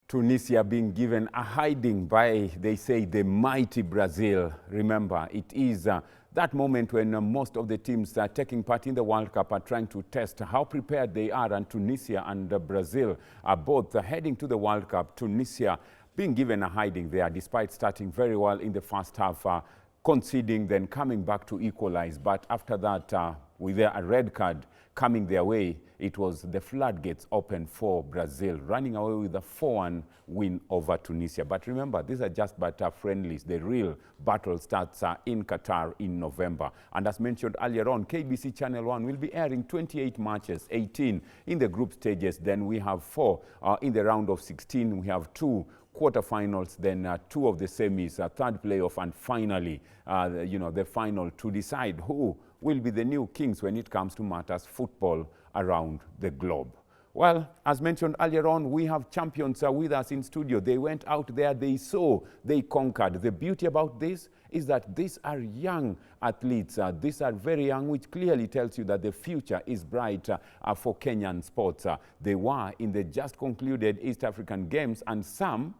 Tunisia being given a hiding by, they say, the mighty Brazil. Remember, it is that moment when most of the teams taking part in the World Cup are trying to test how prepared they are, and Tunisia and Brazil are both heading to the World Cup. Tunisia being given a hiding there despite starting very well in the first half, conceding, then coming back to equalize. But after that, with a red card coming their way, it was the floodgates open for Brazil, running away with a 4-1 win over Tunisia. But remember, these are just friendlies. The real battle starts in Qatar in November. And as mentioned earlier on, KBC Channel 1 will be airing 28 matches, 18 in the group stages. Then we have 4 in the round of 16. We have 2 quarterfinals, then 2 of the semis, third playoff, and finally, the final to decide who will be the new kings when it comes to matters football around the globe. Well, as mentioned earlier on, we have champions with us in studio. They went out there, they saw, they conquered. The beauty about this is that these are young athletes. These are very young, which clearly tells you that the future is bright for Kenyan sports. They were in the just concluded East African Games, and some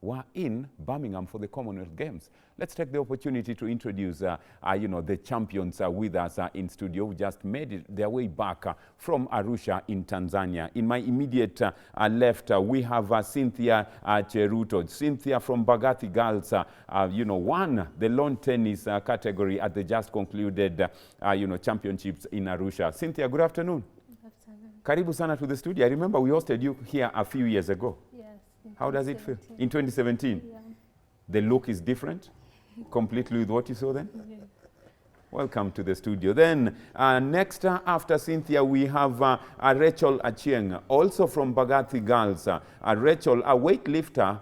were in Birmingham for the Commonwealth Games. Let's take the opportunity to introduce, the champions with us in studio who just made their way back from Arusha in Tanzania. In my immediate left, we have Cynthia Kerubo. Cynthia from Bagathi Girls, won the lawn tennis category at the just concluded, championships in Arusha. Cynthia, good afternoon. Good afternoon. Karibu sana to the studio. I remember we hosted you here a few years ago. Yes. How does it feel? In 2017? Yeah. The look is different completely with what you saw then? Yeah. Welcome to the studio. Then next after Cynthia, we have Rachel Achienga, also from Bagathi Girls. Rachel, a weightlifter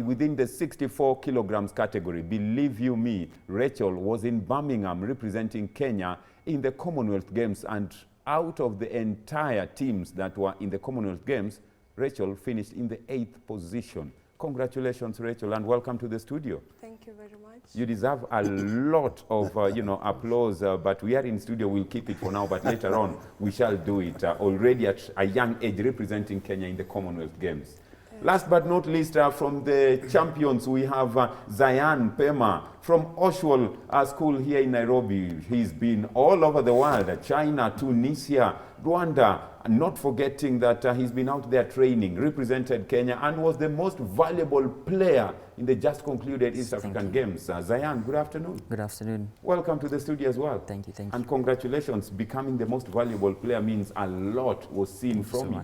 within the 64 kilograms category. Believe you me, Rachel was in Birmingham representing Kenya in the Commonwealth Games, and out of the entire teams that were in the Commonwealth Games, Rachel finished in the 8th position. Congratulations, Rachel, and welcome to the studio. Thank you very much. You deserve a lot of, applause, but we are in studio. We'll keep it for now, but later on, we shall do it. Already at a young age, representing Kenya in the Commonwealth Games. Last but not least, from the champions, we have Zayan Pema from Oswald School here in Nairobi. He's been all over the world, China, Tunisia, Rwanda, not forgetting that he's been out there training, represented Kenya, and was the most valuable player in the just concluded East African Games. Zayan, good afternoon. Good afternoon. Welcome to the studio as well. Thank you, thank you. And congratulations, becoming the most valuable player means a lot was seen from you.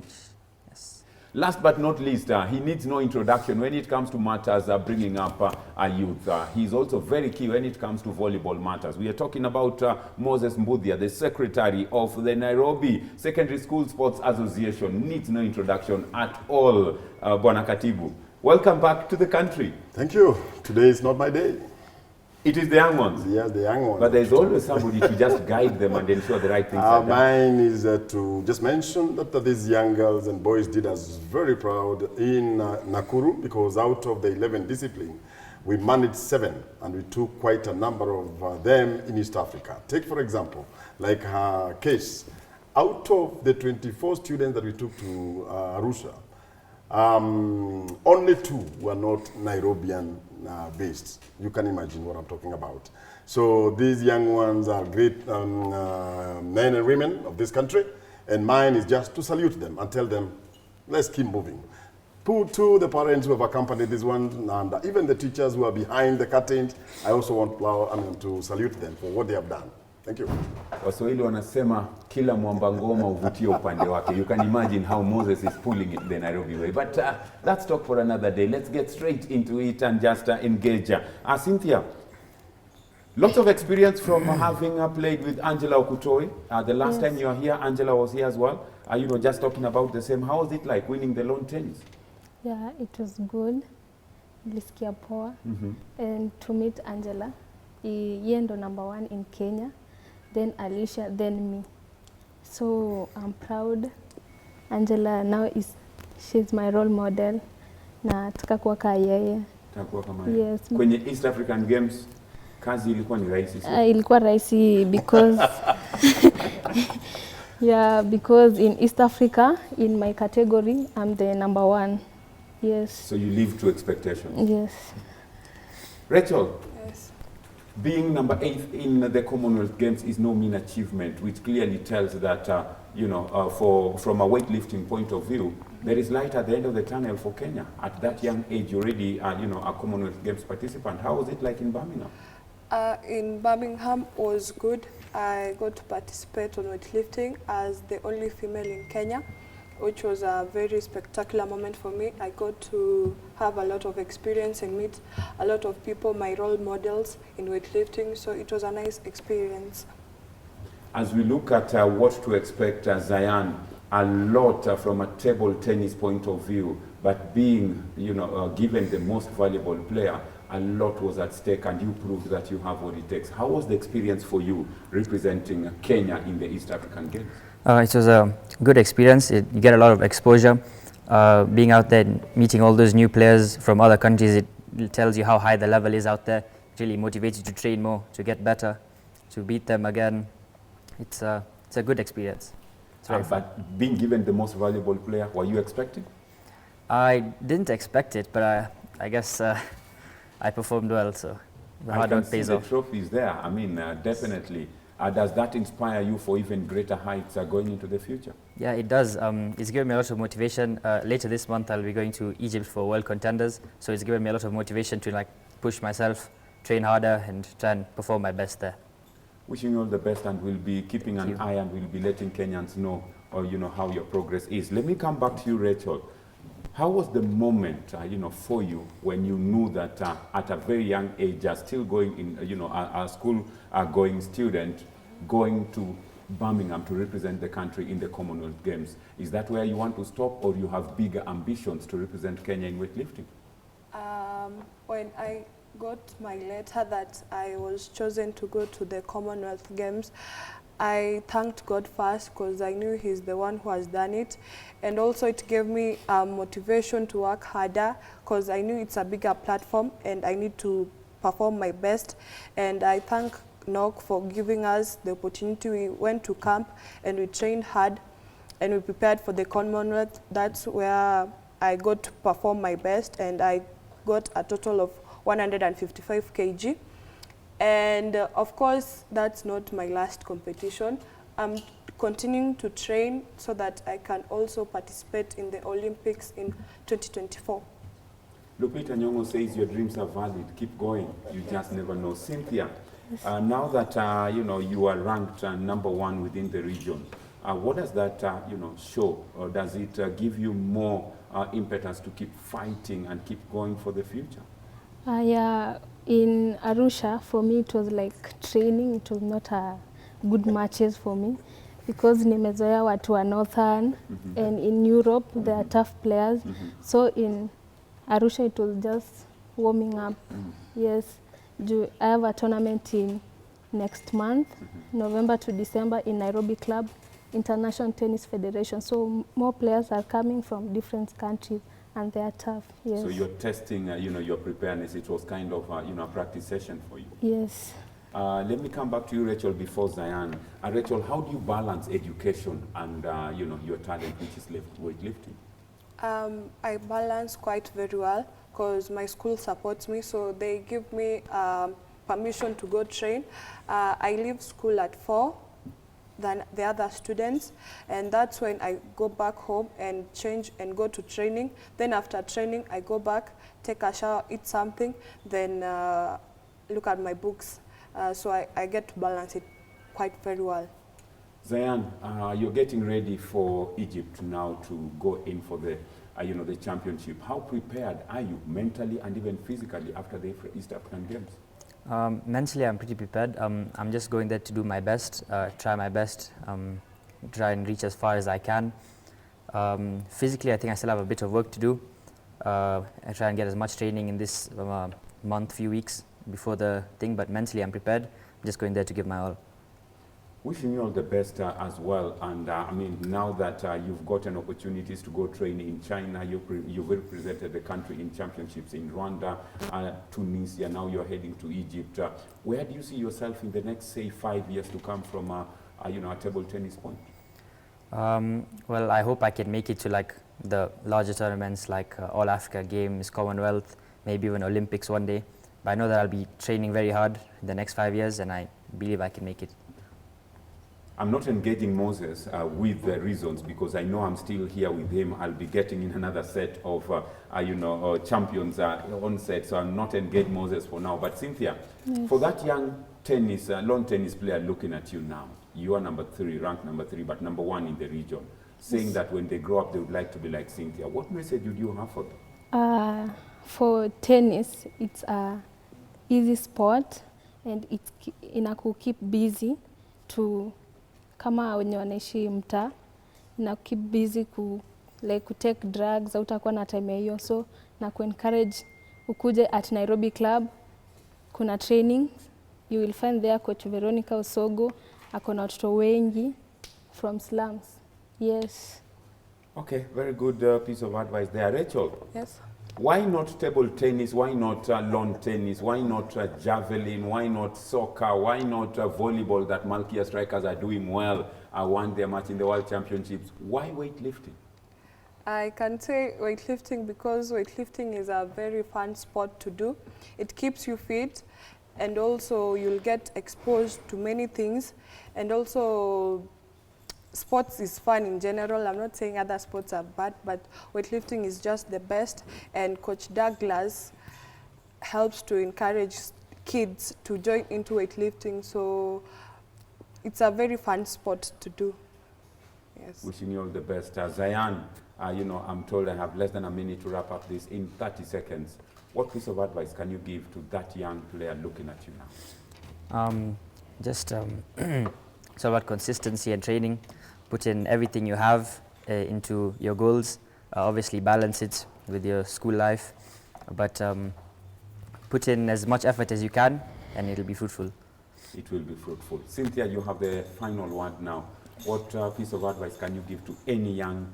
Last but not least, he needs no introduction when it comes to matters bringing up a youth. He's also very key when it comes to volleyball matters. We are talking about Moses Mbudia, the secretary of the Nairobi Secondary School Sports Association. Needs no introduction at all, Bwana Katibu. Welcome back to the country. Thank you. Today is not my day. It is the young ones? Yes, the young ones. But there's always somebody to just guide them and ensure the right things are done. Mine is to just mention that these young girls and boys did us very proud in Nakuru, because out of the 11 disciplines, we managed 7, and we took quite a number of them in East Africa. Take, for example, like her case. Out of the 24 students that we took to Arusha, only 2 were not Nairobian based. You can imagine what I'm talking about. So these young ones are great men and women of this country, and mine is just to salute them and tell them, let's keep moving. To the parents who have accompanied this one, and even the teachers who are behind the curtains, I also want to salute them for what they have done. Thank you. Waswahili wanasema kila mwamba ngoma uvutie upande wake. You can imagine how Moses is pulling it the Nairobi way. But let's talk for another day. Let's get straight into it and just engage. Cynthia, lots of experience from having played with Angela Okutoi. The last time you were here, Angela was here as well. Just talking about the same. How was it like winning the lawn tennis? Yeah, it was good. Nilisikia poa. And to meet Angela, yeye ndo #1 in Kenya. Then Alicia, then me. So I'm proud. Angela now she's my role model. Na nataka kuwa kama yeye. Yes. Kwenye East African Games, kazi ilikuwa ni rahisi? Ilikuwa rahisi because because in East Africa, in my category, I'm the #1. Yes. So you live to expectations. Yes. Rachel, Yes. being number 8 in the Commonwealth Games is no mean achievement, which clearly tells that, from a weightlifting point of view, there is light at the end of the tunnel for Kenya. At that young age, you already are, a Commonwealth Games participant. How was it like in Birmingham? In Birmingham was good. I got to participate on weightlifting as the only female in Kenya, which was a very spectacular moment for me. I got to have a lot of experience and meet a lot of people, my role models in weightlifting, so it was a nice experience. As we look at what to expect, Zayan, a lot from a table tennis point of view, but being, given the most valuable player, a lot was at stake, and you proved that you have what it takes. How was the experience for you representing Kenya in the East African Games? It was a good experience. You get a lot of exposure. Being out there and meeting all those new players from other countries, it tells you how high the level is out there. It really motivates you to train more, to get better, to beat them again. It's a good experience. It's very fun. But being given the most valuable player, were you expecting? I didn't expect it, but I guess I performed well, so the hard work pays off. The trophies there. I mean, definitely. Does that inspire you for even greater heights going into the future? Yeah, it does. It's given me a lot of motivation. Later this month, I'll be going to Egypt for World Contenders, so it's given me a lot of motivation to push myself, train harder, and try and perform my best there. Wishing you all the best, and we'll be keeping an eye, and we'll be letting Kenyans know, how your progress is. Let me come back to you, Rachel. How was the moment, for you when you knew that at a very young age, still going in, a school-going student, going to Birmingham to represent the country in the Commonwealth Games? Is that where you want to stop, or you have bigger ambitions to represent Kenya in weightlifting? When I got my letter that I was chosen to go to the Commonwealth Games, I thanked God first because I knew He's the one who has done it, and also it gave me motivation to work harder because I knew it's a bigger platform and I need to perform my best. And I thank NOC for giving us the opportunity. We went to camp and we trained hard and we prepared for the Commonwealth. That's where I got to perform my best, and I got a total of 155 kg. And of course, that's not my last competition. I'm continuing to train so that I can also participate in the Olympics in 2024. Lupita Nyong'o says your dreams are valid. Keep going. You just never know. Cynthia, now that you are ranked #1 within the region, what does that show? Or does it give you more impetus to keep fighting and keep going for the future? Yeah, in Arusha, for me, it was like training. It was not a good matches for me because nimezoea watu wa Northern, and in Europe, they are tough players. So in Arusha, it was just warming up. Yes, I have a tournament in next month, November to December, in Nairobi Club, International Tennis Federation. So more players are coming from different countries, and they are tough. Yes. So you're testing, your preparedness. It was kind of, a practice session for you. Yes. Let me come back to you, Rachel, before Zayan. Rachel, how do you balance education and, your talent, which is weightlifting? I balance quite very well because my school supports me, so they give me permission to go train. I leave school at 4 than the other students, and that's when I go back home and change and go to training. Then after training, I go back, take a shower, eat something, then look at my books. So I get to balance it quite very well. Zayan, you're getting ready for Egypt now to go in for the, the championship. How prepared are you mentally and even physically after the East African Games? Mentally, I'm pretty prepared. I'm just going there to do my best, try my best, try and reach as far as I can. Physically, I think I still have a bit of work to do. I try and get as much training in this few weeks before the thing, but mentally I'm prepared. I'm just going there to give my all. Wishing you all the best as well. And now that you've gotten opportunities to go train in China, you've represented the country in championships in Rwanda, Tunisia, now you're heading to Egypt. Where do you see yourself in the next, say, 5 years to come from a table tennis point? Well, I hope I can make it to like the larger tournaments like All Africa Games, Commonwealth, maybe even Olympics one day. But I know that I'll be training very hard in the next 5 years, and I believe I can make it. I'm not engaging Moses with the reasons because I know I'm still here with him. I'll be getting in another set of, champions on set, so I'm not engaged Moses for now. But Cynthia, Yes. for that young tennis, lawn tennis player looking at you now, you are number 3, ranked number 3, but number 1 in the region, saying that when they grow up, they would like to be like Cynthia. What message would you have for them? For tennis, it's a easy sport and it's inaku-keep busy to kama wenye wanaishi mtaa na keep busy kutake drugs, hautakuwa na time ya hiyo, so na encourage ukuje at Nairobi Club, kuna training, you will find there Coach Veronica Osogo, akona watoto wengi from slums. Yes. Okay, very good piece of advice there. Rachel? Yes. Why not table tennis? Why not lawn tennis? Why not javelin? Why not soccer? Why not volleyball that Malkia strikers are doing well, won their match in the World Championships? Why weightlifting? I can say weightlifting because weightlifting is a very fun sport to do. It keeps you fit and also you'll get exposed to many things, and also sports is fun in general. I'm not saying other sports are bad, but weightlifting is just the best, and Coach Douglas helps to encourage kids to join into weightlifting, so it's a very fun sport to do. Yes. Wishing you all the best. Zayan, I'm told I have less than a minute to wrap up this in 30 seconds. What piece of advice can you give to that young player looking at you now? It's about consistency and training. Put in everything you have into your goals. Obviously balance it with your school life, but put in as much effort as you can and it'll be fruitful. It will be fruitful. Cynthia, you have the final word now. What piece of advice can you give to any young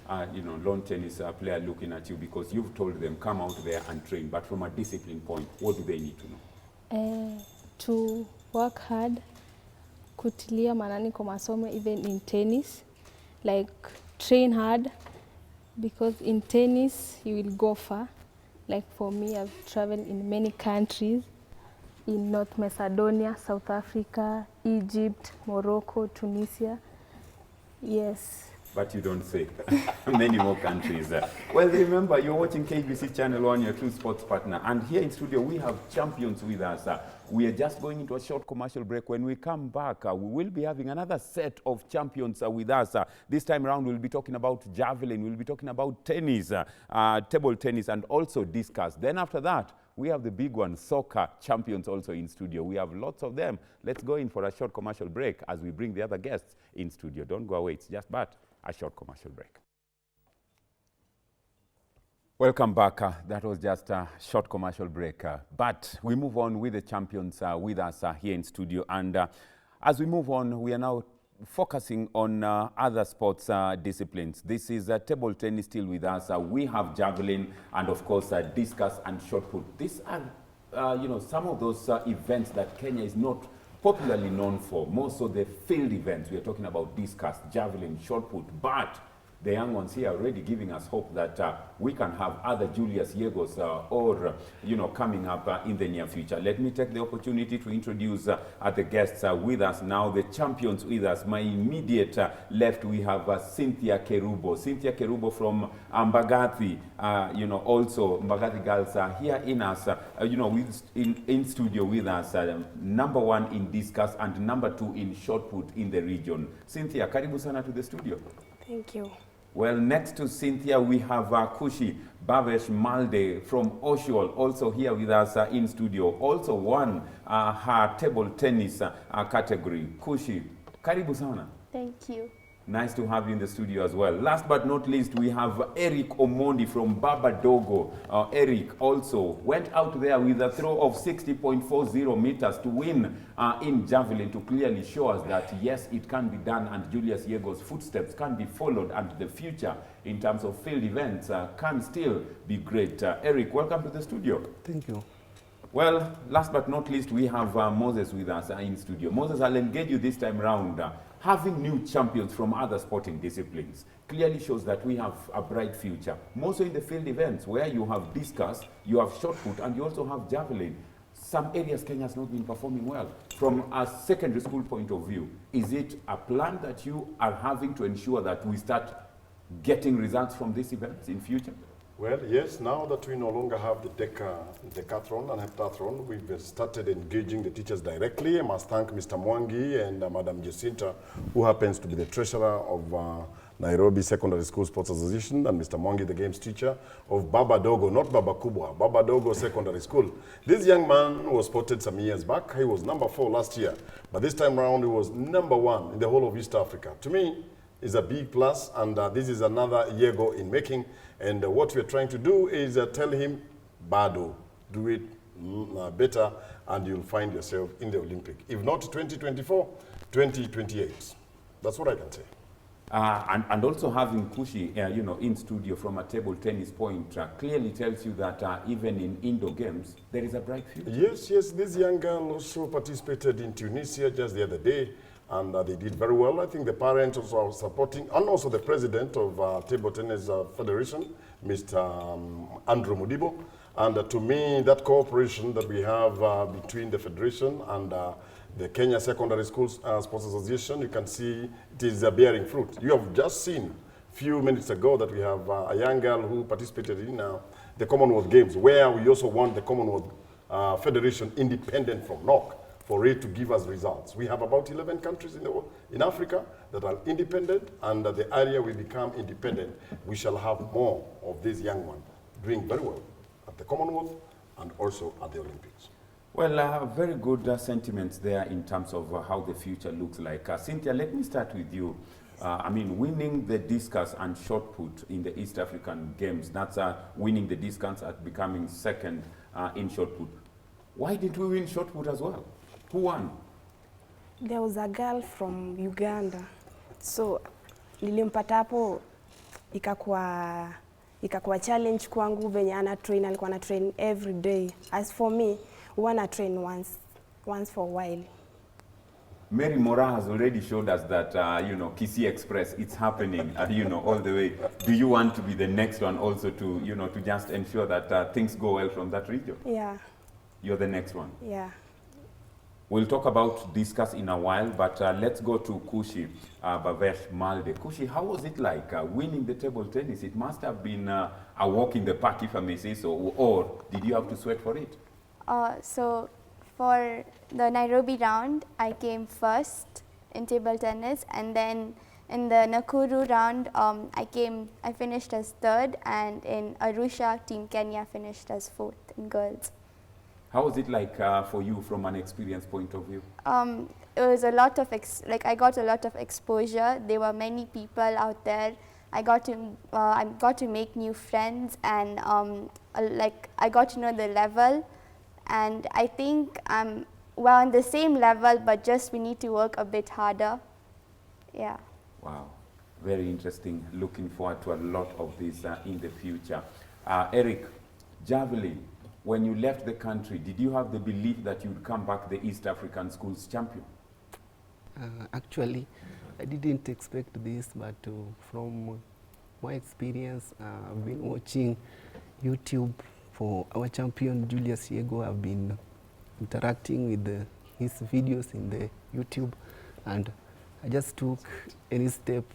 lawn tennis player looking at you, because you've told them come out there and train, but from a discipline point, what do they need to know? To work hard, kutilia manani kwa masomo, even in tennis, like train hard, because in tennis you will go far. Like for me, I've traveled in many countries, in North Macedonia, South Africa, Egypt, Morocco, Tunisia. Yes. But you don't say. Many more countries. Well, remember, you're watching KBC Channel 1, your true sports partner. And here in studio, we have champions with us. We are just going into a short commercial break. When we come back, we will be having another set of champions with us. This time around, we'll be talking about javelin. We'll be talking about tennis, table tennis, and also discus. Then after that, we have the big one, soccer champions also in studio. We have lots of them. Let's go in for a short commercial break as we bring the other guests in studio. Don't go away. It's just but a short commercial break. Welcome back. That was just a short commercial break. But we move on with the champions with us here in studio. And as we move on, we are now focusing on other sports disciplines. This is table tennis still with us. We have javelin and, of course, discus and shot put. These are, some of those events that Kenya is not popularly known for. Most of the field events, we are talking about discus, javelin, shot put, but the young ones here are already giving us hope that we can have other Julius Yegos coming up in the near future. Let me take the opportunity to introduce the guests with us now, the champions with us. My immediate left, we have Cynthia Kerubo. Cynthia Kerubo from Mbagathi, also Mbagathi girls here in us, in studio with us, number 1 in discus and number 2 in shot put in the region. Cynthia, karibu sana to the studio. Thank you. Well, next to Cynthia, we have Kushi Bhavesh Malde from Oshual, also here with us in studio. Also won her table tennis category. Kushi, karibu sana. Thank you. Nice to have you in the studio as well. Last but not least, we have Eric Omondi from Baba Dogo. Eric also went out there with a throw of 60.40 meters to win in javelin, to clearly show us that, yes, it can be done, and Julius Yego's footsteps can be followed, and the future in terms of field events can still be great. Eric, welcome to the studio. Thank you. Well, last but not least, we have Moses with us in studio. Moses, I'll engage you this time round. having new champions from other sporting disciplines clearly shows that we have a bright future. More so in the field events where you have discus, you have shot put, and you also have javelin. Some areas Kenya has not been performing well. From a secondary school point of view, is it a plan that you are having to ensure that we start getting results from these events in future? Well, yes, now that we no longer have the decathlon and heptathlon, we've started engaging the teachers directly. I must thank Mr. Mwangi and Madam Jacinta, who happens to be the treasurer of Nairobi Secondary School Sports Association, and Mr. Mwangi, the games teacher of Baba Dogo, not Baba Kubwa, Baba Dogo Secondary School. This young man was spotted some years back. He was number 4 last year, but this time around he was number 1 in the whole of East Africa. To me, it's a big plus, and this is another Yego in making. And what we're trying to do is tell him, Bado, do it better, and you'll find yourself in the Olympic. If not 2024, 2028. That's what I can say. And also having Kushi, you know, in studio from a table tennis point clearly tells you that even in indoor games, there is a bright future. Yes, yes. This young girl also participated in Tunisia just the other day, and they did very well. I think the parents also are supporting, and also the president of Table Tennis Federation, Mr. Andrew Mudibo. And to me, that cooperation that we have between the federation and the Kenya Secondary Schools Sports Association, you can see it is bearing fruit. You have just seen a few minutes ago that we have a young girl who participated in the Commonwealth Games, where we also want the Commonwealth Federation independent from NOC for it to give us results. We have about 11 countries in Africa that are independent, and the area will become independent. We shall have more of these young ones doing very well at the Commonwealth and also at the Olympics. Well, very good sentiments there in terms of how the future looks like. Cynthia, let me start with you. I mean, winning the discus and shot put in the East African Games, that's winning the discus and becoming second in shot put. Why didn't we win shot put as well? Who won? There was a girl from Uganda. So nilimpata hapo, ikakuwa challenge kwangu venye alikuwa ana train every day. As for me, wanna train once for a while. Mary Mora has already showed us that, you know, Kisii Express, it's happening, you know, all the way. Do you want to be the next one also to, you know, to just ensure that things go well from that region? Yeah. You're the next one? Yeah. We'll talk about discuss in a while, but let's go to Kushi Bavesh Malde. Kushi, how was it like winning the table tennis? It must have been a walk in the park, if I may say so, or did you have to sweat for it? So for the Nairobi round, I came first in table tennis, and then in the Nakuru round, I finished as third, and in Arusha, Team Kenya finished as fourth in girls. How was it like for you from an experience point of view? It was a lot of, I got a lot of exposure. There were many people out there. I got to make new friends, and I got to know the level. And I think we're on the same level, but just we need to work a bit harder. Yeah. Wow, very interesting. Looking forward to a lot of this in the future. Eric, javelin. When you left the country, did you have the belief that you would come back the East African Schools champion? Actually, I didn't expect this, but from my experience, I've been watching YouTube for our champion, Julius Yego. I've been interacting with his videos in the YouTube, and I just took any step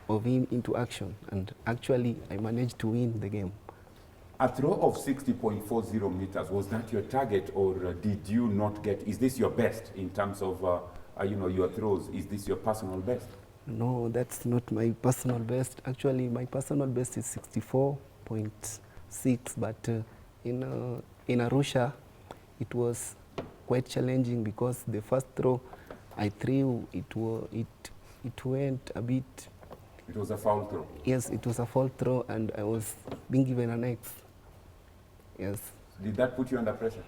of him into action, and actually I managed to win the game. A throw of 60.40 meters, was that your target, or did you not get, is this your best in terms of you know, your throws? Is this your personal best? No, that's not my personal best. Actually, my personal best is 64.6, but in Arusha, it was quite challenging because the first throw I threw, it went a bit. It was a foul throw? Yes, it was a foul throw, and I was being given an X. Yes. Did that put you under pressure?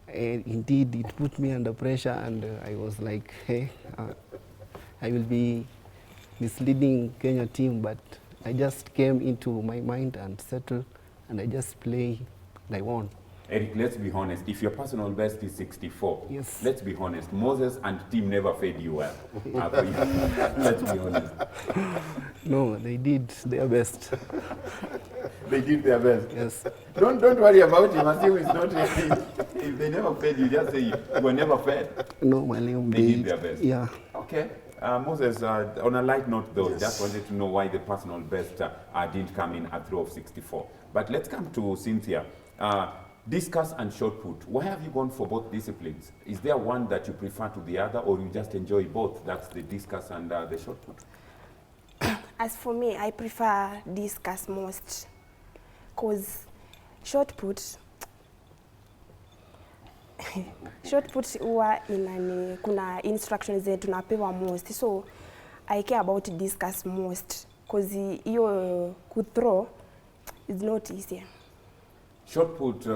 Indeed, it put me under pressure, and I was like, hey, I will be misleading Kenya team, but I just came into my mind and settled, and I just play and I won. Eric, let's be honest. If your personal best is 64, Yes. let's be honest. Moses and team never fed you well. Let's be honest. No, they did their best. They did their best. Yes. Don't worry about him. Assume it's not if they never fed you, just say you were never fed. No, my They did their best. Yeah. Okay. Moses, on a light note though, Yes. just wanted to know why the personal best didn't come in at throw of 64. But let's come to Cynthia. Discus and shot put. Why have you gone for both disciplines? Is there one that you prefer to the other, or you just enjoy both? That's the discus and the shot put. As for me, I prefer discus most, cause shot put huwa inani, kuna instructions zetu tunapewa most, so I care about discus most, cause hiyo kuthrow is not easy. Shot put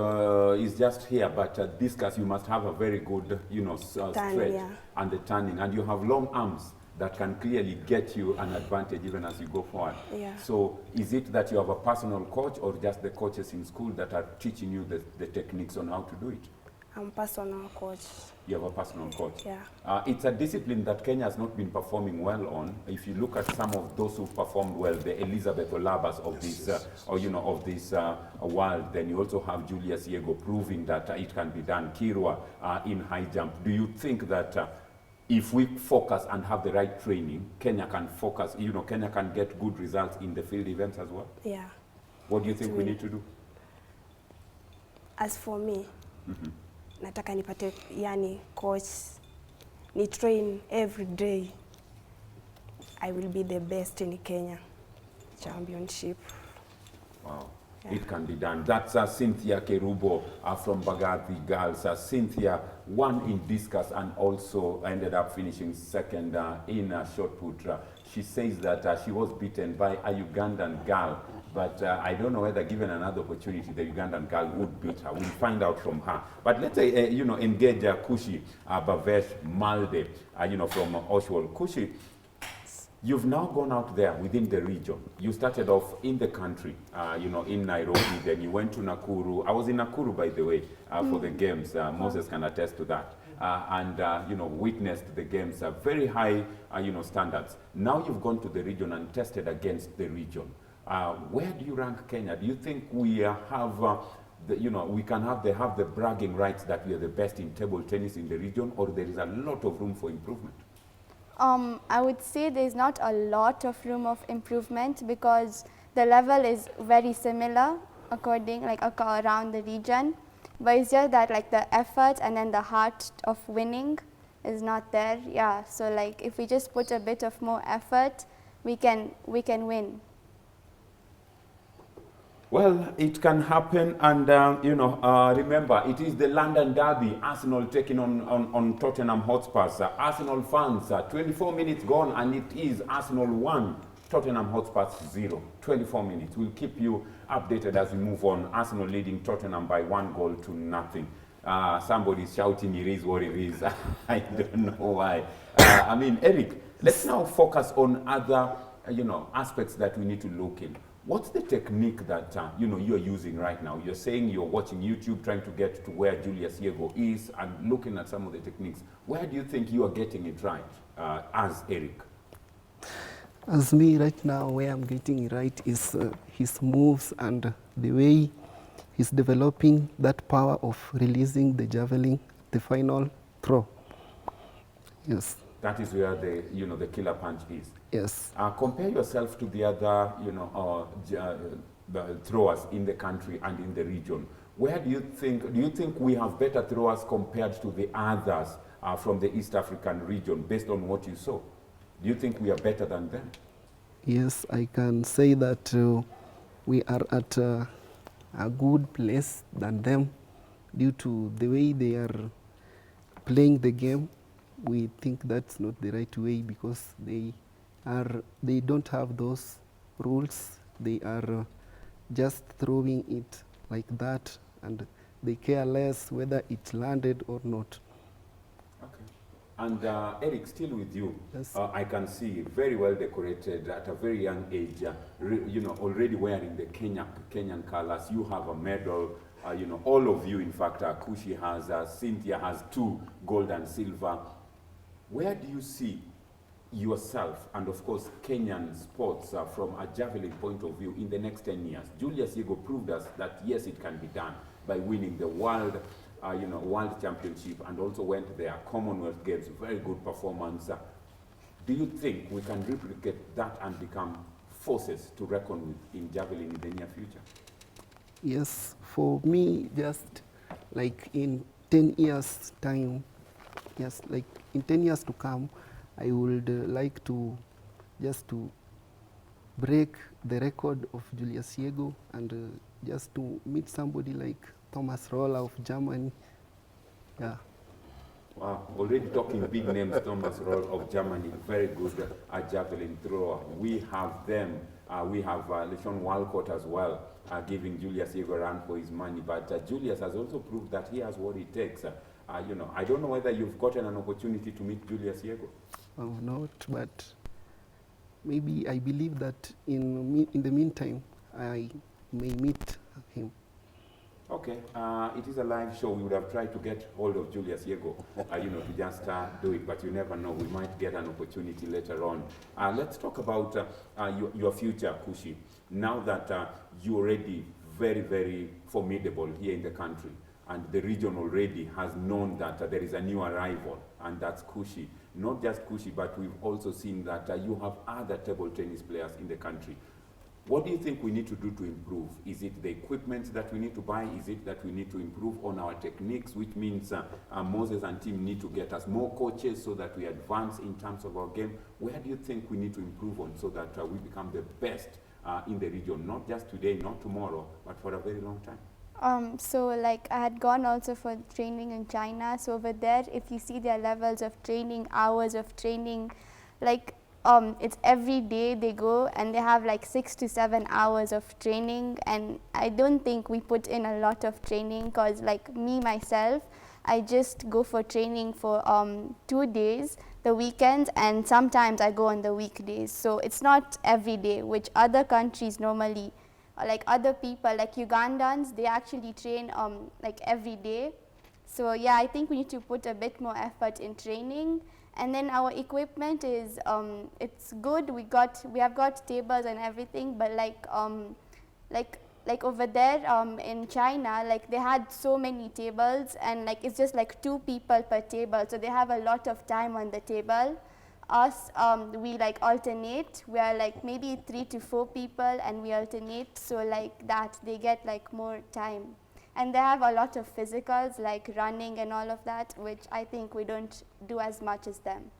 is just here, but discus you must have a very good, stretch yeah. and the turning, and you have long arms that can clearly get you an advantage even as you go forward. Yeah. So is it that you have a personal coach or just the coaches in school that are teaching you the techniques on how to do it? I'm personal coach. You have a personal coach. Yeah. It's a discipline that Kenya has not been performing well on. If you look at some of those who performed well, the Elizabeth Olabas of this, of this world, then you also have Julius Yego proving that it can be done. Kirwa in high jump. Do you think that if we focus and have the right training, Kenya can focus, Kenya can get good results in the field events as well? Yeah. What do you think we need to do? As for me, nataka nipate coach, ni train every day. I will be the best in Kenya Championship. Wow. Yeah. It can be done. That's Cynthia Kerubo from Bagathi Girls. Cynthia won in discus and also ended up finishing second in shot put. She says that she was beaten by a Ugandan girl, but I don't know whether given another opportunity the Ugandan girl would beat her. We'll find out from her. But let's engage Kushi Bavesh Malde, from Oswald. Kushi, you've now gone out there within the region. You started off in the country, in Nairobi, then you went to Nakuru. I was in Nakuru, by the way, for the games. Moses can attest to that. And witnessed the games, very high, standards. Now you've gone to the region and tested against the region. Where do you rank Kenya? Do you think we have, we can have the bragging rights that we are the best in table tennis in the region, or there is a lot of room for improvement? I would say there's not a lot of room of improvement because the level is very similar around the region. But it's just that the effort and then the heart of winning is not there. Yeah, so if we just put a bit of more effort, we can win. Well, it can happen, and remember, it is the London Derby, Arsenal taking on Tottenham Hotspurs. Arsenal fans, 24 minutes gone, and it is Arsenal 1, Tottenham Hotspurs 0. 24 minutes. We'll keep you updated as we move on. Arsenal leading Tottenham by 1-0. Somebody's shouting, it is what it is. I don't know why. Eric, let's now focus on other, aspects that we need to look in. What's the technique that you're using right now? You're saying you're watching YouTube, trying to get to where Julius Yego is and looking at some of the techniques. Where do you think you are getting it right as Eric? As me right now, where I'm getting it right is his moves and the way he's developing that power of releasing the javelin, the final throw. Yes. That is where the killer punch is. Yes. Compare yourself to the other, the throwers in the country and in the region. Where do you think we have better throwers compared to the others from the East African region, based on what you saw? Do you think we are better than them? Yes, I can say that we are at a good place than them due to the way they are playing the game. We think that's not the right way because they don't have those rules. They are just throwing it like that, and they care less whether it landed or not. Okay. And Eric, still with you. Yes. I can see very well decorated at a very young age. Already wearing the Kenyan colors. You have a medal. you know, all of you, in fact, Kushi has, Cynthia has 2 gold and silver. Where do you see yourself and, of course, Kenyan sports from a javelin point of view in the next 10 years? Julius Yego proved us that, yes, it can be done by winning the world, you know, world championship, and also went there, Commonwealth Games, very good performance. Do you think we can replicate that and become forces to reckon with in javelin in the near future? Yes, for me, just like in 10 years' time, yes, like in 10 years to come, I would like to just to break the record of Julius Yego and just to meet somebody like Thomas Roller of Germany. Yeah. Wow, already talking big names, Thomas Roll of Germany, very good javelin thrower. We have them. We have LeSean Walcott as well, giving Julius Yego a run for his money. But Julius has also proved that he has what it takes. You know, I don't know whether you've gotten an opportunity to meet Julius Yego. Not, but maybe I believe that in the meantime, I may meet him. Okay, it is a live show. We would have tried to get hold of Julius Yego, you know, to just do it, but you never know. We might get an opportunity later on. Let's talk about your future, Kushi. Now that you're already very, very formidable here in the country, and the region already has known that there is a new arrival, and that's Kushi. Not just Kushi, but we've also seen that you have other table tennis players in the country. What do you think we need to do to improve? Is it the equipment that we need to buy? Is it that we need to improve on our techniques, which means Moses and team need to get us more coaches so that we advance in terms of our game? Where do you think we need to improve on so that we become the best in the region, not just today, not tomorrow, but for a very long time? So like I had gone also for training in China. So over there, if you see their levels of training, hours of training, like it's every day they go and they have like 6 to 7 hours of training, and I don't think we put in a lot of training, because like me myself, I just go for training for 2 days, the weekends, and sometimes I go on the weekdays. So it's not every day, which other countries normally, like other people like Ugandans, they actually train like every day. So yeah, I think we need to put a bit more effort in training. And then our equipment is, it's good. We have got tables and everything, but like over there in China, like they had so many tables, and like it's just like 2 people per table, so they have a lot of time on the table. Us, we like alternate. We are like maybe 3 to 4 people, and we alternate. So like that, they get like more time. And they have a lot of physicals, like running and all of that, which I think we don't do as much as them.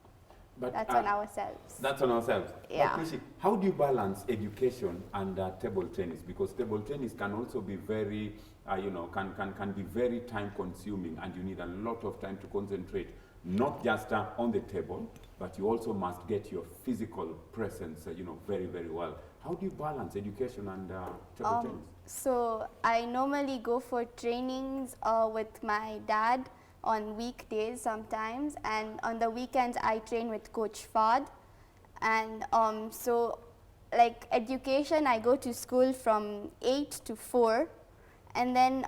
But that's on ourselves. That's on ourselves. Yeah. But Kushi, how do you balance education and table tennis? Because table tennis can also be very, you know, can be very time consuming, and you need a lot of time to concentrate, not just on the table, but you also must get your physical presence, you know, very, very well. How do you balance education and table tennis? So I normally go for trainings with my dad on weekdays sometimes, and on the weekends I train with Coach Fad. And so like education, I go to school from 8 to 4, and then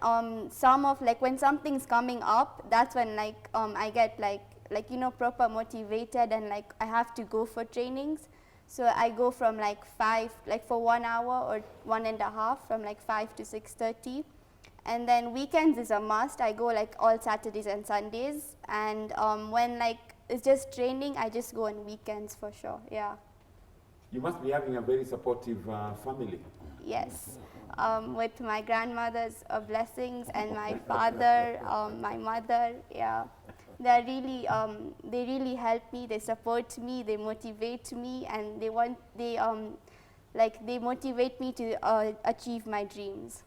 some of like when something's coming up, that's when like I get like you know, proper motivated, and like I have to go for trainings. So I go from like 5, like for 1 hour or 1.5, from like 5 to 6:30. And then weekends is a must. I go like all Saturdays and Sundays. And when like it's just training, I just go on weekends for sure, yeah. You must be having a very supportive family. Yes, with my grandmother's blessings, and my father, my mother, yeah. They really help me. They support me. They motivate me, and they motivate me to achieve my dreams.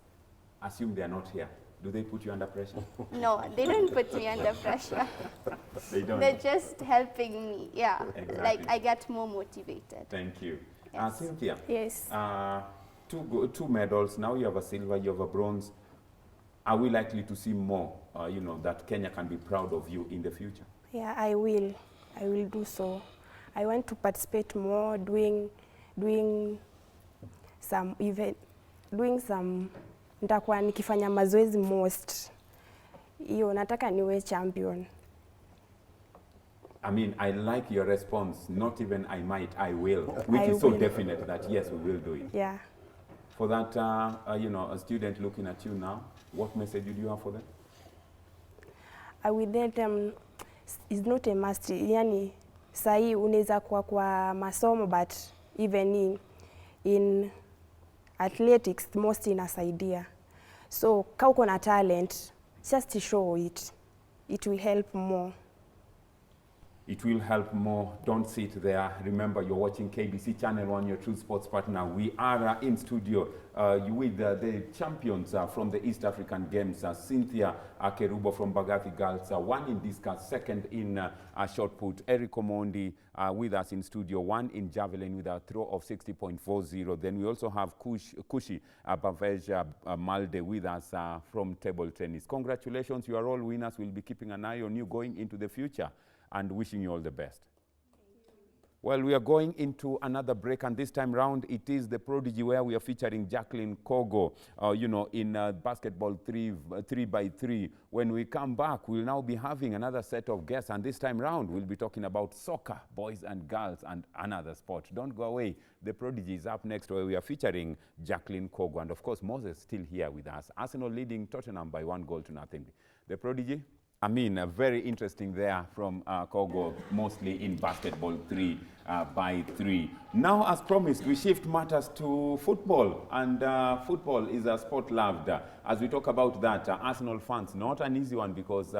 Assume they are not here. Do they put you under pressure? No, they don't put me under pressure. They don't. They're just helping me. Yeah, exactly. Like I get more motivated. Thank you. Yes. Cynthia. Yes. 2 medals. Now you have a silver. You have a bronze. Are we likely to see more, you know, that Kenya can be proud of you in the future? Yeah, I will. I will do so. I want to participate more, doing some nitakuwa nikifanya mazoezi most. Hiyo nataka niwe champion. I mean, I like your response. Not even I might, I will. Which I is so will. definite that yes, we will do it. Yeah. For that, you know, a student looking at you now, what message do you have for them? I will tell them it's not a must. Yani, sahi unaweza kuwa kwa masomo, but even in athletics, most inasaidia. So, kama uko na talent, just to show it. It will help more. It will help more. Don't sit there. Remember, you're watching KBC Channel 1, your true sports partner. We are in studio with the champions from the East African Games, Cynthia Kerubo from Bagathi Girls, one in discus, second in shot put. Eric Omondi with us in studio, one in javelin with a throw of 60.40. Then we also have Kushi Bavej Malde with us from table tennis. Congratulations, you are all winners. We'll be keeping an eye on you going into the future, and wishing you all the best. Well, we are going into another break, and this time round it is the prodigy where we are featuring Jacqueline Kogo, you know, in basketball 3x3. When we come back, we'll now be having another set of guests, and this time round we'll be talking about soccer, boys and girls, and another sport. Don't go away. The prodigy is up next, where we are featuring Jacqueline Kogo, and of course Moses still here with us. Arsenal leading Tottenham by 1-0. The prodigy? I mean, very interesting there from Kogo, mostly in basketball 3x3. Now, as promised, we shift matters to football, and football is a sport loved. As we talk about that, Arsenal fans, not an easy one, because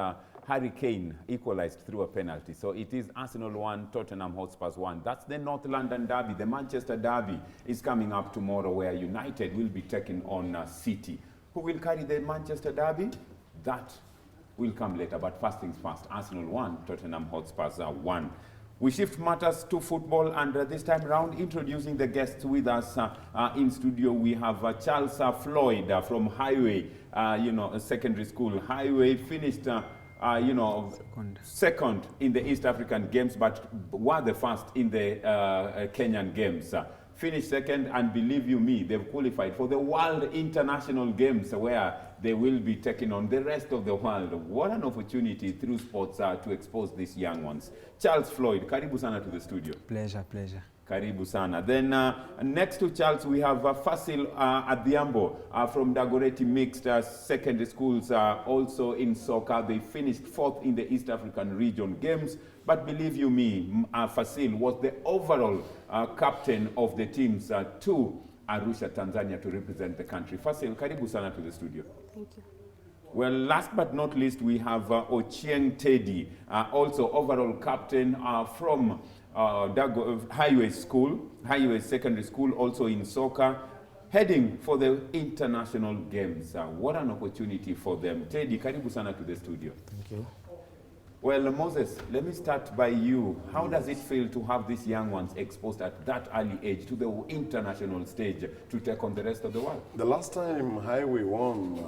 Harry Kane equalized through a penalty. So it is Arsenal 1, Tottenham Hotspurs 1. That's the North London derby. The Manchester derby is coming up tomorrow, where United will be taking on City. Who will carry the Manchester derby? That will come later, but first things first. Arsenal 1, Tottenham Hotspurs 1. We shift matters to football, and this time round, introducing the guests with us in studio, we have Charles Floyd from Highway, you know, secondary school. Highway finished, you know, second in the East African Games, but were the first in the Kenyan Games. Finished second, and believe you me, they've qualified for the World International Games, where they will be taking on the rest of the world. What an opportunity through sports to expose these young ones. Charles Floyd, karibu sana to the studio. Pleasure, pleasure. Karibu sana. Then next to Charles, we have Fasil Adhiambo from Dagoretti Mixed Secondary Schools, also in soccer. They finished 4th in the East African Region Games. But believe you me, Fasil was the overall captain of the teams to Arusha, Tanzania, to represent the country. Fasil, karibu sana to the studio. Thank you. Well, last but not least, we have Ochieng Teddy, also overall captain from Highway School, Highway Secondary School, also in soccer, heading for the international games. What an opportunity for them. Teddy, karibu sana to the studio. Thank you. Well, Moses, let me start by you. How does it feel to have these young ones exposed at that early age to the international stage to take on the rest of the world? The last time Highway won,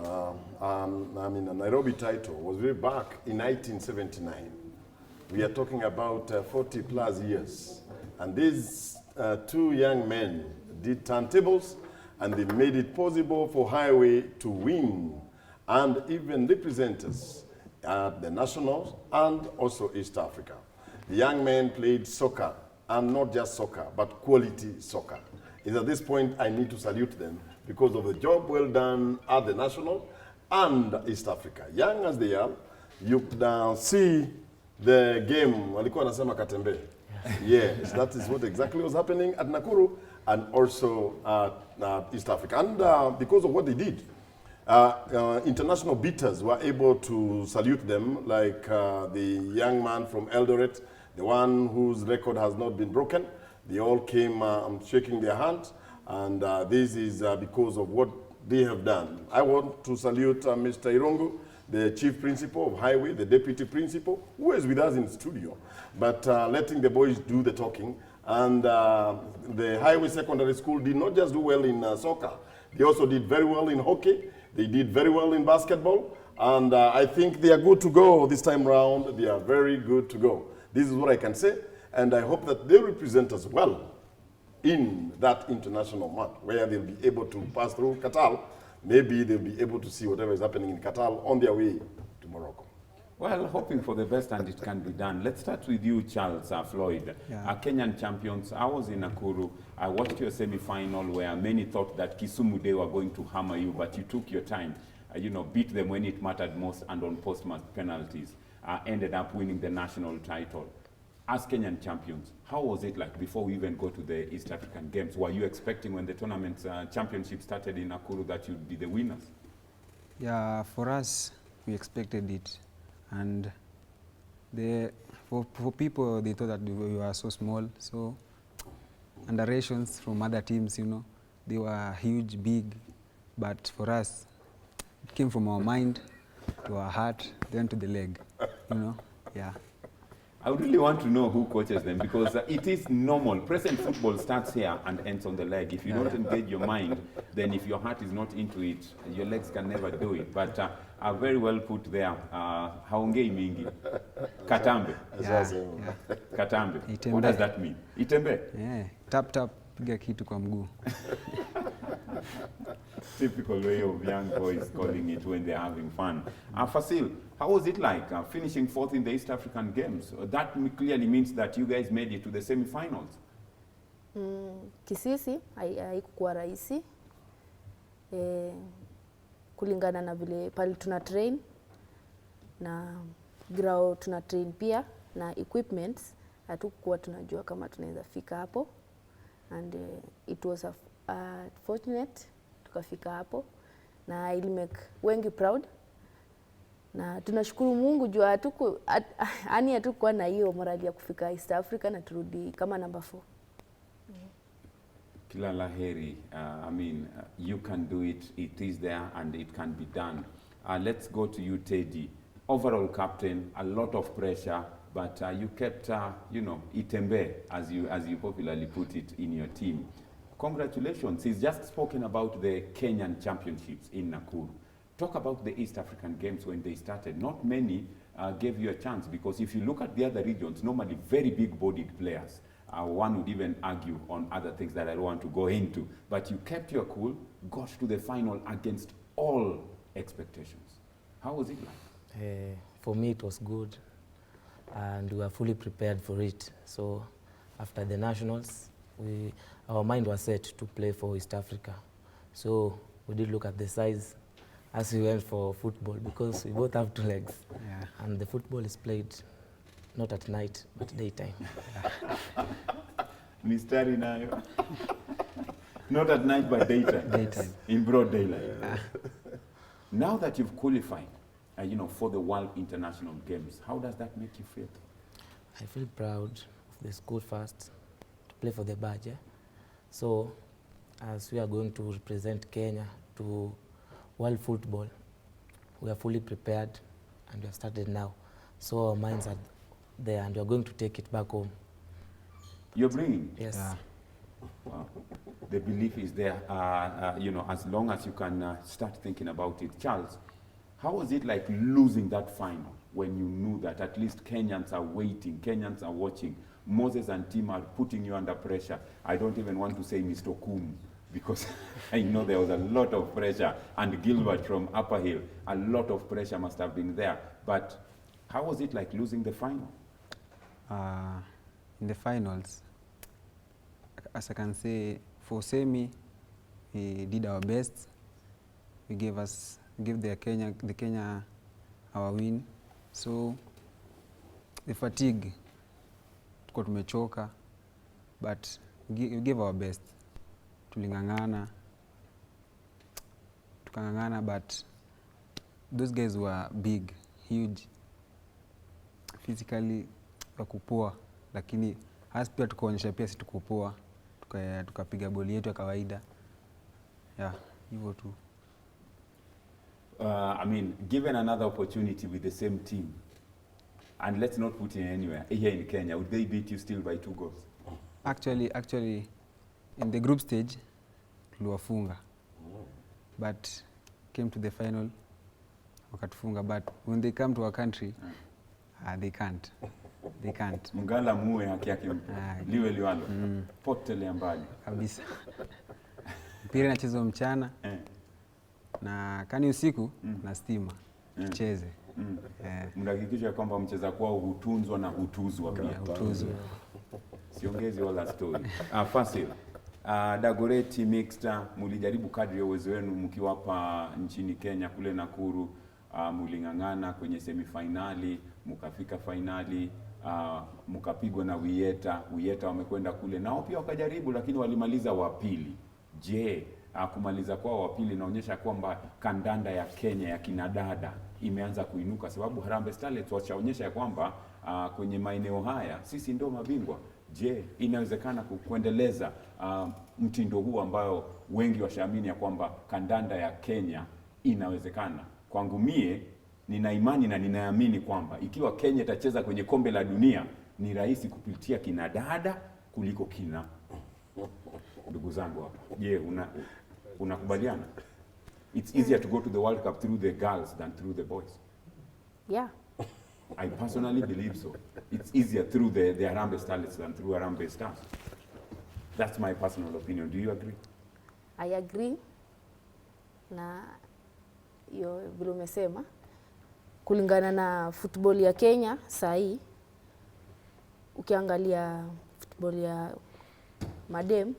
I mean, a Nairobi title was way back in 1979. We are talking about 40 plus years. And these two young men did turntables, and they made it possible for Highway to win and even represent us at the nationals and also East Africa. The young men played soccer, and not just soccer, but quality soccer. And at this point, I need to salute them because of the job well done at the national and East Africa. Young as they are, you could see the game, walikuwa nasema katembe. Yes, that is what exactly was happening at Nakuru and also at East Africa. And because of what they did, international beaters were able to salute them, like the young man from Eldoret, the one whose record has not been broken. They all came shaking their hands, and this is because of what they have done. I want to salute Mr. Irongo, the chief principal of Highway, the deputy principal, who is with us in the studio, but letting the boys do the talking. And the Highway Secondary School did not just do well in soccer, they also did very well in hockey. They did very well in basketball, and I think they are good to go this time round. They are very good to go. This is what I can say, and I hope that they represent us well in that international match, where they'll be able to pass through Qatar maybe they'll be able to see whatever is happening in Qatar on their way to Morocco. Well, hoping for the best, and it can be done. Let's start with you, Charles Floyd. Kenyan Champions. I was in Nakuru. I watched your semi-final where many thought that Kisumu they were going to hammer you, but you took your time. You know, beat them when it mattered most and on post-match penalties. Ended up winning the national title. As Kenyan Champions, how was it like before we even go to the East African Games? Were you expecting when the tournament championship started in Nakuru that you'd be the winners? Yeah, for us, we expected it. And for people, they thought that we were so small. So underrations from other teams, you know, they were huge, big. But for us, it came from our mind to our heart, then to the leg, you know, yeah. I would really want to know who coaches them, because it is normal. Present football starts here and ends on the leg. If you don't engage your mind, then if your heart is not into it, your legs can never do it. But very well put there. Haongei mingi. Katambe. Katambe. Itembe. What does that mean? Itembe? Yeah. Tap, tap, piga kitu kwa mguu. Typical way of young boys calling it when they're having fun. Fasil, how was it like finishing fourth in the East African Games? That clearly means that you guys made it to the semi-finals. Kisisi haikuwa rahisi. Kulingana na vile pale tuna train na ground tuna train pia na equipments, hatukuwa tunajua kama tunaweza fika hapo, and it was fortunate tukafika hapo na ili make wengi proud, na tunashukuru Mungu juu hatukuwa na hiyo morali ya kufika East Africa na turudi kama number 4. Kila laheri. I mean, you can do it. It is there and it can be done. Let's go to you, Teddy. Overall captain, a lot of pressure, but you kept, you know, itembe, as you popularly put it, in your team. Congratulations. He's just spoken about the Kenyan Championships in Nakuru. Talk about the East African Games when they started. Not many gave you a chance, because if you look at the other regions, normally very big-bodied players. One would even argue on other things that I don't want to go into. But you kept your cool, got to the final against all expectations. How was it like? For me, it was good, and we were fully prepared for it. So after the nationals, our mind was set to play for East Africa. So we did look at the size as we went for football, because we both have 2 legs. Yeah. And the football is played not at night, but daytime. Mistari nayo. Not at night, but daytime. Daytime. In broad daylight. Now that you've qualified, you know, for the World International Games, how does that make you feel? I feel proud of the school first, to play for the badge. So, as we are going to represent Kenya to world football, we are fully prepared and we have started now. So our minds are there and we are going to take it back home. You're bringing? Yes. Yeah. Wow. The belief is there, you know, as long as you can start thinking about it. Charles, how was it like losing that final when you knew that at least Kenyans are waiting, Kenyans are watching, Moses and team are putting you under pressure? I don't even want to say Mr. Kum, because I know there was a lot of pressure, and Gilbert from Upper Hill, a lot of pressure must have been there. But how was it like losing the final? In the finals, as I can say, for semi, we did our best. We gave the Kenya our win. So the fatigue, tuko tumechoka, but we gave our best. Tulingangana, tukangangana, but those guys were big, huge, physically wakupoa, lakini hasa pia tukaonyesha pia si tukupoa, tukapiga boli yetu ya kawaida. Yeah, hivyo tu. I mean, given another opportunity with the same team, and let's not put it anywhere, here in Kenya, would they beat you still by 2 goals? Actually, in the group stage, tuliwafunga. But came to the final, wakatufunga. But when they come to our country, they can't. They can't. Mgala muwe haki yake liwe liwalo. Potele mbali. Kabisa. Mpira inachezwa mchana. na kani usiku na stima tucheze. Mnahakikisha kwamba mcheza kwao hutunzwa na hutuzwa pia. Hutuzwa. Siongezi wala story. Fasil. Dagoretti mixed, mulijaribu kadri ya uwezo wenu mkiwa hapa nchini Kenya kule Nakuru, muling'ang'ana kwenye semifinali, mkafika finali, mkapigwa na Wieta. Wieta wamekwenda kule nao pia wakajaribu, lakini walimaliza wa pili. Je, kumaliza kwao wa pili inaonyesha kwamba kandanda ya Kenya ya kinadada imeanza kuinuka, sababu Harambee Starlets wachaonyesha ya kwamba kwenye maeneo haya sisi ndio mabingwa. Je, inawezekana kuendeleza mtindo huu ambayo wengi washaamini ya kwamba kandanda ya Kenya inawezekana? Kwangu mie nina imani na ninaamini kwamba ikiwa Kenya itacheza kwenye kombe la dunia ni rahisi kupitia kinadada kuliko kina. Ndugu zangu hapa, je, unakubaliana? It's easier to go to the World Cup through the girls than through the boys. Yeah. I personally believe so. It's easier through the Harambee Starlets than through Harambee Stars. That's my personal opinion. Do you agree? I agree. Na hiyo vile umesema, kulingana na football ya Kenya sahi, ukiangalia football ya madem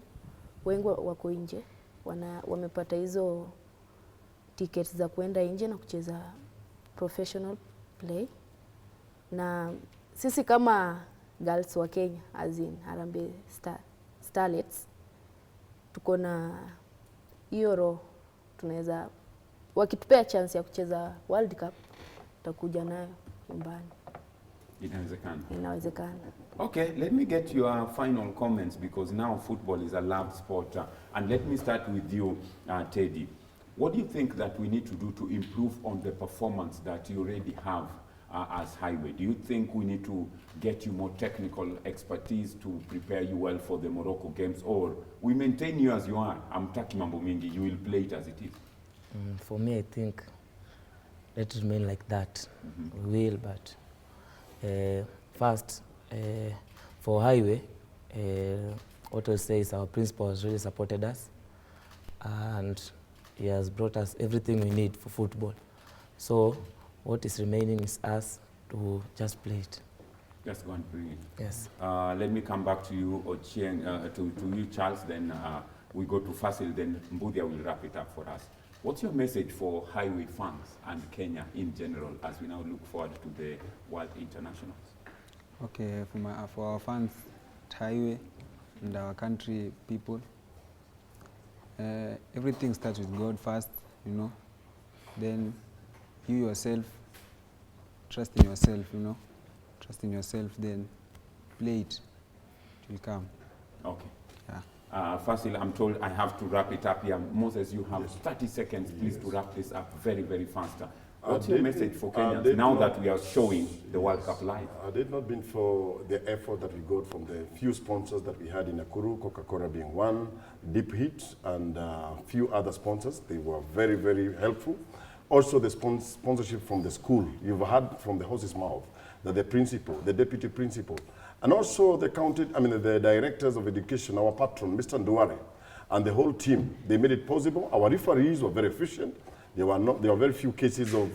wengi wako nje, wamepata hizo tickets za kuenda nje na kucheza professional play. Na sisi kama girls wa Kenya, as in Harambee Starlets, tuko na hiyo roho, tunaweza wakitupea chance ya kucheza World Cup tutakuja nayo nyumbani. Inawezekana. Inawezekana. Okay, let me get your final comments, because now football is a loved sport. And let me start with you, Teddy. What do you think that we need to do to improve on the performance that you already have as Highway? Do you think we need to get you more technical expertise to prepare you well for the Morocco games, or we maintain you as you are? Amtaki mambo mingi, you will play it as it is. For me, I think let it remain like that. We will, but first, for Highway, what I'll say is our principal has really supported us, and he has brought us everything we need for football. So what is remaining is us to just play it. Just go and bring it. Yes. Let me come back to you, Achienga, to you, Charles, then we go to Fasil, then Mbudia will wrap it up for us. What's your message for Highway fans and Kenya in general as we now look forward to the World Internationals? Okay, for our fans at Highway and our country people, everything starts with God first, you know. Then you yourself, trust in yourself, you know. Trust in yourself, then play it. It will come. Okay. Yeah. Fasil, I'm told I have to wrap it up here. Moses, you have 30 seconds, please, to wrap this up very, very fast. What's your message for Kenyans now that we are showing the World Cup live? Had it not been for the effort that we got from the few sponsors that we had in Nakuru, Coca-Cola being one, Deep Heat, and a few other sponsors, they were very, very helpful. Also the sponsorship from the school. You've heard from the horse's mouth that the principal, the deputy principal, and also the the directors of education, our patron, Mr. Nduware, and the whole team, they made it possible. Our referees were very efficient. There were very few cases of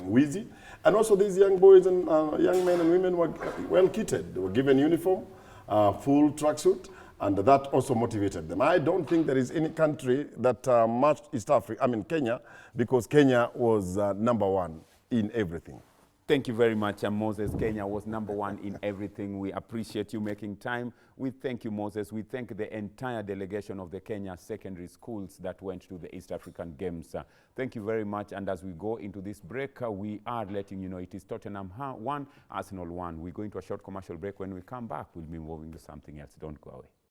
wheezy. And also these young boys and young men and women were well kitted. They were given uniform, full tracksuit, and that also motivated them. I don't think there is any country that matched East Africa, Kenya, because Kenya was #1 in everything. Thank you very much, Moses. Kenya was #1 in everything. We appreciate you making time. We thank you, Moses. We thank the entire delegation of the Kenya secondary schools that went to the East African Games. Thank you very much. And as we go into this break, we are letting you know it is Tottenham 1, Arsenal 1. We're going to a short commercial break. When we come back, we'll be moving to something else. Don't go away.